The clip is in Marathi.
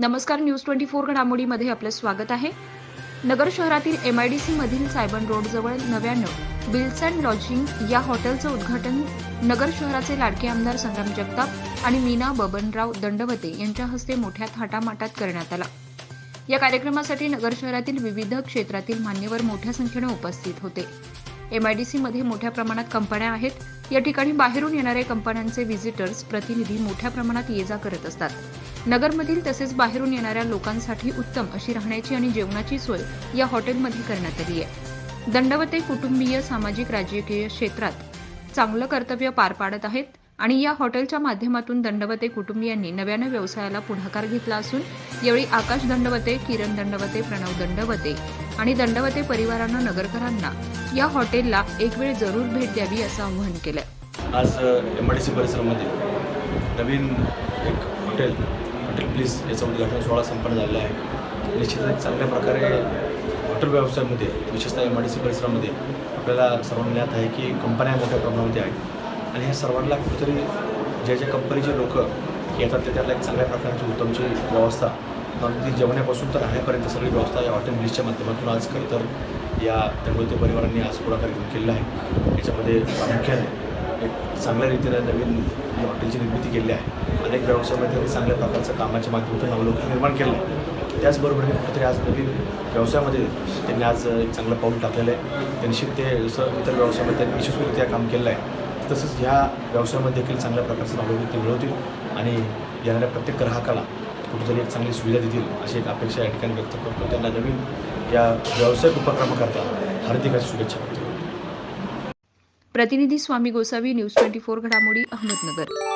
नमस्कार. न्यूज 24 घडामोडीमध्ये आपलं स्वागत आहे. नगर शहरातील MIDC मधील सायबन रोड जवळ नव्यानं बिल्स अँड लॉजिंग या हॉटेलचं उद्घाटन नगर शहराचे लाडके आमदार संग्राम जगताप आणि मीना बबनराव दंडवते यांच्या हस्ते मोठ्या थाटामाटात करण्यात आला. या कार्यक्रमासाठी नगर शहरातील विविध क्षेत्रातील मान्यवर मोठ्या संख्येने उपस्थित होते. MIDC मध्ये मोठ्या प्रमाणात कंपन्या आहेत. या ठिकाणी बाहेरून येणाऱ्या कंपन्यांचे व्हिजिटर्स प्रतिनिधी मोठ्या प्रमाणात ये-जा करत असतात. नगरमधील तसेच बाहेरून येणाऱ्या लोकांसाठी उत्तम अशी राहण्याची आणि जेवणाची सोय या हॉटेलमध्ये करण्यात आली आहे. दंडवते कुटुंबीय सामाजिक राजकीय क्षेत्रात चांगलं कर्तव्य पार पाडत आहेत आणि या हॉटेलच्या माध्यमातून दंडवते कुटुंबियांनी नव्यानं व्यवसायाला पुढाकार घेतला असून यावेळी आकाश दंडवते, किरण दंडवते, प्रणव दंडवते आणि दंडवते परिवारानं नगरकरांना या हॉटेलला एक वेळ जरूर भेट द्यावी असं आवाहन केलं. आज MIDC परिसरामध्ये नवीन एक हॉटेल प्लीज याचं उद्घाटन सोहळा संपन्न झालेला आहे. निश्चितच एक चांगल्या प्रकारे हॉटेल व्यवसायामध्ये विशेषतः MIDC परिसरामध्ये आपल्याला सर्वांना ज्ञात आहे की कंपन्या मोठ्या प्रमाणामध्ये आहेत आणि ह्या सर्वांना कुठेतरी ज्या कंपनीचे लोक येतात ते त्याला एक चांगल्या प्रकारची उत्तमची व्यवस्था अगदी जेवण्यापासून तर राहण्यापर्यंत सगळी व्यवस्था या हॉटेल प्लीजच्या माध्यमातून आज खरं तर या दंडवते परिवारांनी आज पुढाकार घेऊन केलेला आहे. याच्यामध्ये प्रामुख्याने एक चांगल्या रीतीने नवीन ही हॉटेलची निर्मिती केली आहे. अनेक व्यवसायामध्ये त्यांनी चांगल्या प्रकारचं कामाच्या माध्यमातून अवलोकन निर्माण केलं आहे. त्याचबरोबरीने कुठेतरी आज नवीन व्यवसायामध्ये त्यांनी आज एक चांगलं पाऊल टाकलेलं आहे. निश्चित ते जसं इतर व्यवसायामध्ये त्यांनी यशस्वीरित्या काम केलं आहे तसंच ह्या व्यवसायामध्ये देखील चांगल्या प्रकारचं अवलोकन ते मिळवतील आणि येणाऱ्या प्रत्येक ग्राहकाला कुठेतरी एक चांगली सुविधा देतील अशी एक अपेक्षा या ठिकाणी व्यक्त करतो. त्यांना नवीन या व्यावसायिक उपक्रमाकरता हार्दिक शुभेच्छा करतो. प्रतिनिधी स्वामी गोसावी, न्यूज 24 घडामोडी, अहमदनगर.